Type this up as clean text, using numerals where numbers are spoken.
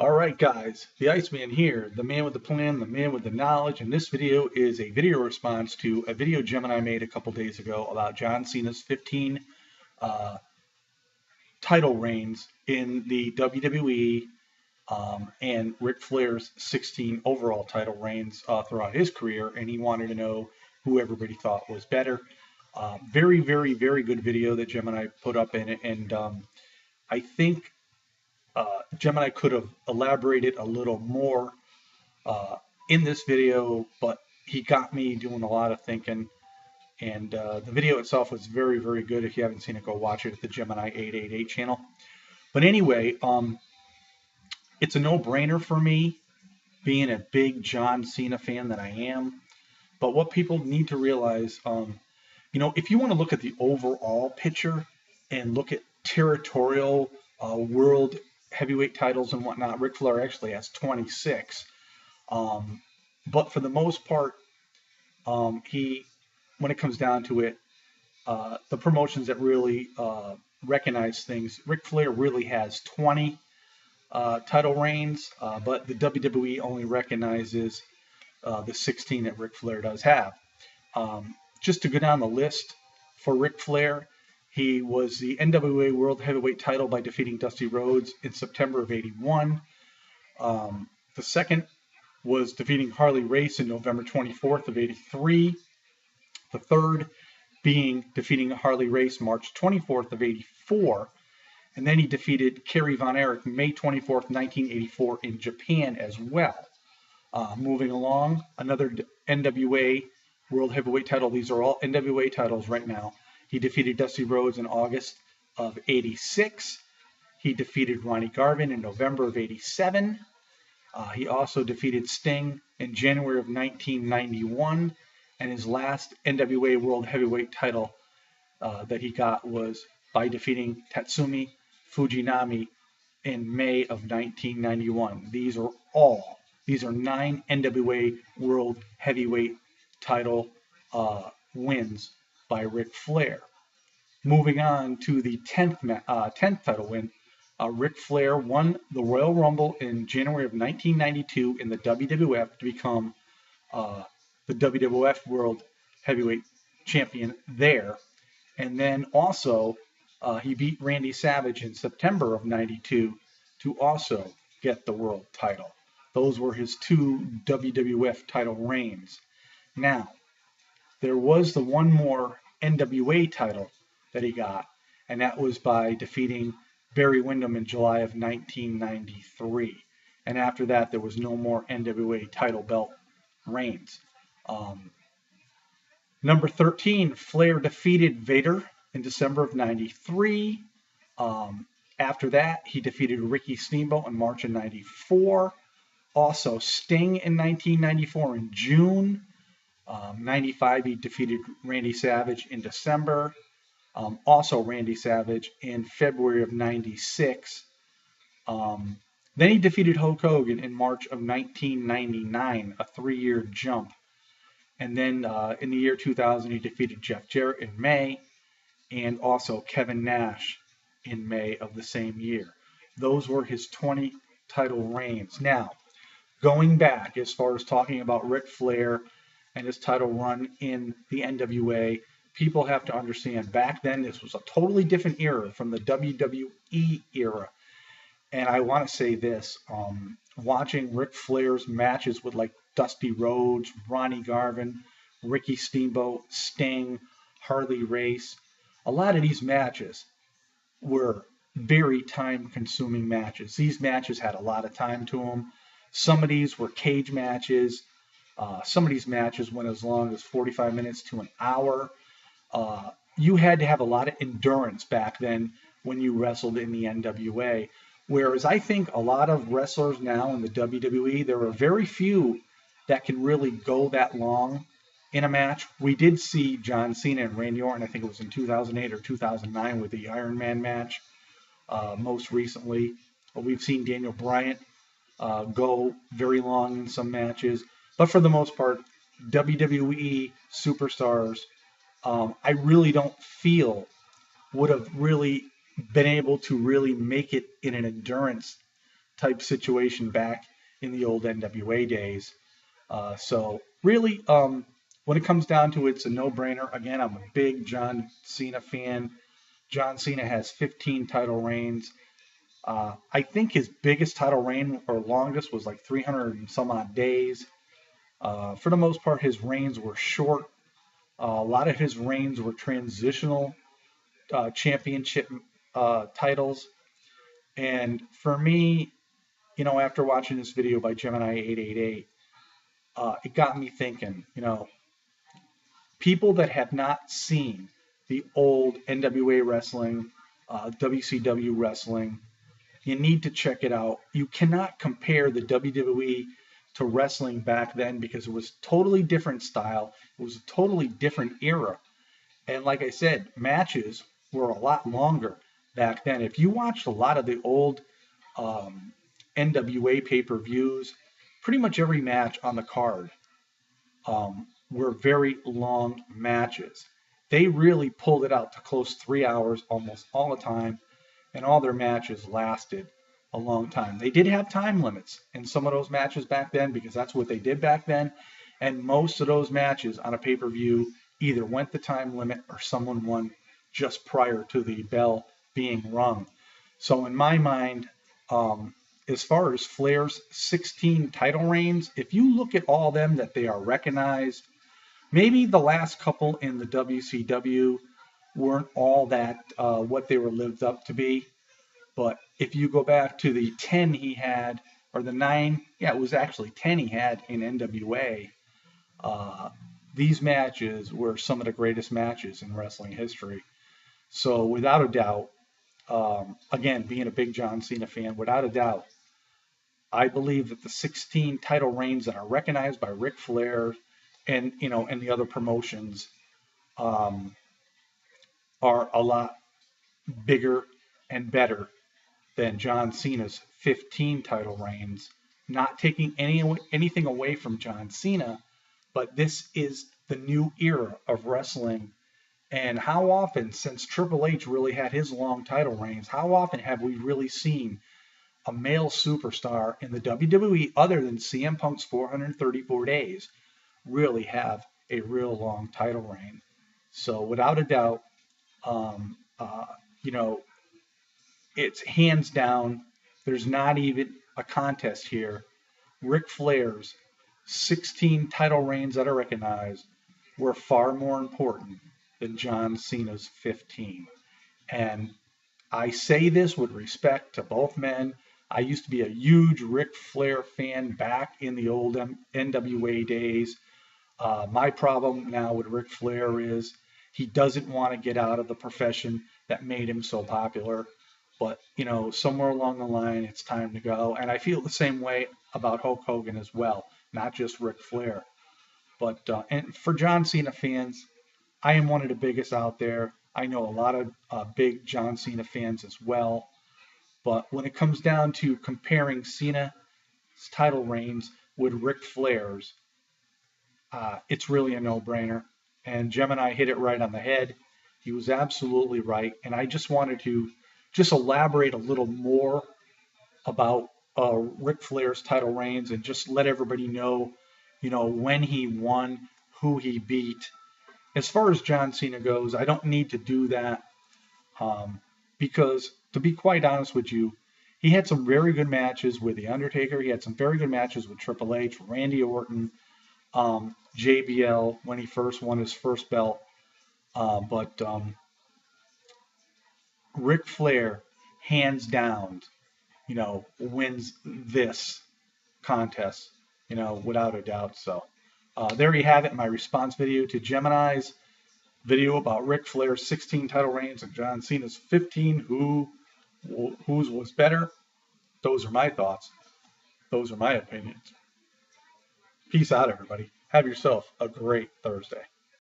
All right, guys, the Iceman here, the man with the plan, the man with the knowledge, and this video is a video response to a video Gemini made a couple days ago about John Cena's 15 uh, title reigns in the WWE and Ric Flair's 16 overall title reigns throughout his career, and he wanted to know who everybody thought was better. Very, very, very good video that Gemini put up in it, and I think Gemini could have elaborated a little more uh, in this video, but he got me doing a lot of thinking. And the video itself was very, very good. If you haven't seen it, go watch it at the GEMNI888 channel. But anyway, it's a no-brainer for me, being a big John Cena fan that I am. But what people need to realize, if you want to look at the overall picture and look at territorial world heavyweight titles and whatnot, Ric Flair actually has 26. But for the most part, when it comes down to it, the promotions that really recognize things, Ric Flair really has 20 title reigns, but the WWE only recognizes the 16 that Ric Flair does have. Just to go down the list for Ric Flair, he was the NWA World Heavyweight title by defeating Dusty Rhodes in September of '81. The second was defeating Harley Race in November 24th of '83. The third being defeating Harley Race March 24th of '84. And then he defeated Kerry Von Erich May 24th, 1984 in Japan as well. Moving along, another NWA World Heavyweight title. These are all NWA titles right now. He defeated Dusty Rhodes in August of '86. He defeated Ronnie Garvin in November of '87. He also defeated Sting in January of 1991. And his last NWA World Heavyweight title that he got was by defeating Tatsumi Fujinami in May of 1991. These are 9 NWA World Heavyweight title wins by Ric Flair. Moving on to the 10th title win, Ric Flair won the Royal Rumble in January of 1992 in the WWF to become the WWF World Heavyweight Champion there. And then also he beat Randy Savage in September of '92 to also get the world title. Those were his 2 WWF title reigns. Now, there was the one more NWA title that he got, and that was by defeating Barry Windham in July of 1993. And after that, there was no more NWA title belt reigns. Number 13, Flair defeated Vader in December of '93. After that, he defeated Ricky Steamboat in March of '94. Also, Sting in 1994 in June. '95, he defeated Randy Savage in December. Also, Randy Savage in February of '96. Then he defeated Hulk Hogan in March of 1999, a 3-year jump. And then in the year 2000, he defeated Jeff Jarrett in May, and also Kevin Nash in May of the same year. Those were his 20 title reigns. Now, going back as far as talking about Ric Flair and his title run in the NWA, people have to understand back then this was a totally different era from the WWE era. And I want to say this, watching Ric Flair's matches with like Dusty Rhodes, Ronnie Garvin, Ricky Steamboat, Sting, Harley Race, a lot of these matches were very time-consuming matches. These matches had a lot of time to them. Some of these were cage matches. Some of these matches went as long as 45 minutes to an hour. You had to have a lot of endurance back then when you wrestled in the NWA. Whereas I think a lot of wrestlers now in the WWE, there are very few that can really go that long in a match. We did see John Cena and Randy Orton, I think it was in 2008 or 2009 with the Iron Man match most recently. But we've seen Daniel Bryan go very long in some matches. But for the most part, WWE superstars, I really don't feel would have really been able to really make it in an endurance type situation back in the old NWA days. So really, when it comes down to it, it's a no-brainer. Again, I'm a big John Cena fan. John Cena has 15 title reigns. I think his biggest title reign or longest was like 300 and some odd days. For the most part, his reigns were short. A lot of his reigns were transitional championship titles. And for me, after watching this video by Gemini888, it got me thinking, people that have not seen the old NWA wrestling, WCW wrestling, you need to check it out. You cannot compare the WWE to wrestling back then because it was totally different style. It was a totally different era. And like I said, matches were a lot longer back then. If you watched a lot of the old NWA pay-per-views, pretty much every match on the card were very long matches. They really pulled it out to close 3 hours almost all the time, and all their matches lasted a long time. They did have time limits in some of those matches back then because that's what they did back then, and most of those matches on a pay-per-view either went the time limit or someone won just prior to the bell being rung. So in my mind, as far as Flair's 16 title reigns, if you look at all of them that they are recognized, maybe the last couple in the WCW weren't all that what they were lived up to be. But if you go back to the 10 he had, or the 9, it was actually 10 he had in NWA, these matches were some of the greatest matches in wrestling history. So without a doubt, again, being a big John Cena fan, without a doubt, I believe that the 16 title reigns that are recognized by Ric Flair and and the other promotions are a lot bigger and better than John Cena's 15 title reigns. Not taking anything away from John Cena, but this is the new era of wrestling. And how often, since Triple H really had his long title reigns, how often have we really seen a male superstar in the WWE other than CM Punk's 434 days really have a real long title reign? So without a doubt, it's hands down. There's not even a contest here. Ric Flair's 16 title reigns that are recognized were far more important than John Cena's 15. And I say this with respect to both men. I used to be a huge Ric Flair fan back in the old NWA days. My problem now with Ric Flair is he doesn't want to get out of the profession that made him so popular. But, somewhere along the line, it's time to go. And I feel the same way about Hulk Hogan as well, not just Ric Flair. But and for John Cena fans, I am one of the biggest out there. I know a lot of big John Cena fans as well. But when it comes down to comparing Cena's title reigns with Ric Flair's, it's really a no-brainer. And Gemini hit it right on the head. He was absolutely right. And I just wanted to elaborate a little more about Ric Flair's title reigns and just let everybody know, when he won, who he beat. As far as John Cena goes, I don't need to do that because, to be quite honest with you, he had some very good matches with The Undertaker. He had some very good matches with Triple H, Randy Orton, JBL when he first won his first belt. But Ric Flair, hands down, wins this contest, without a doubt. So there you have it, my response video to Gemini's video about Ric Flair's 16 title reigns and John Cena's 15. Whose was better? Those are my thoughts. Those are my opinions. Peace out, everybody. Have yourself a great Thursday.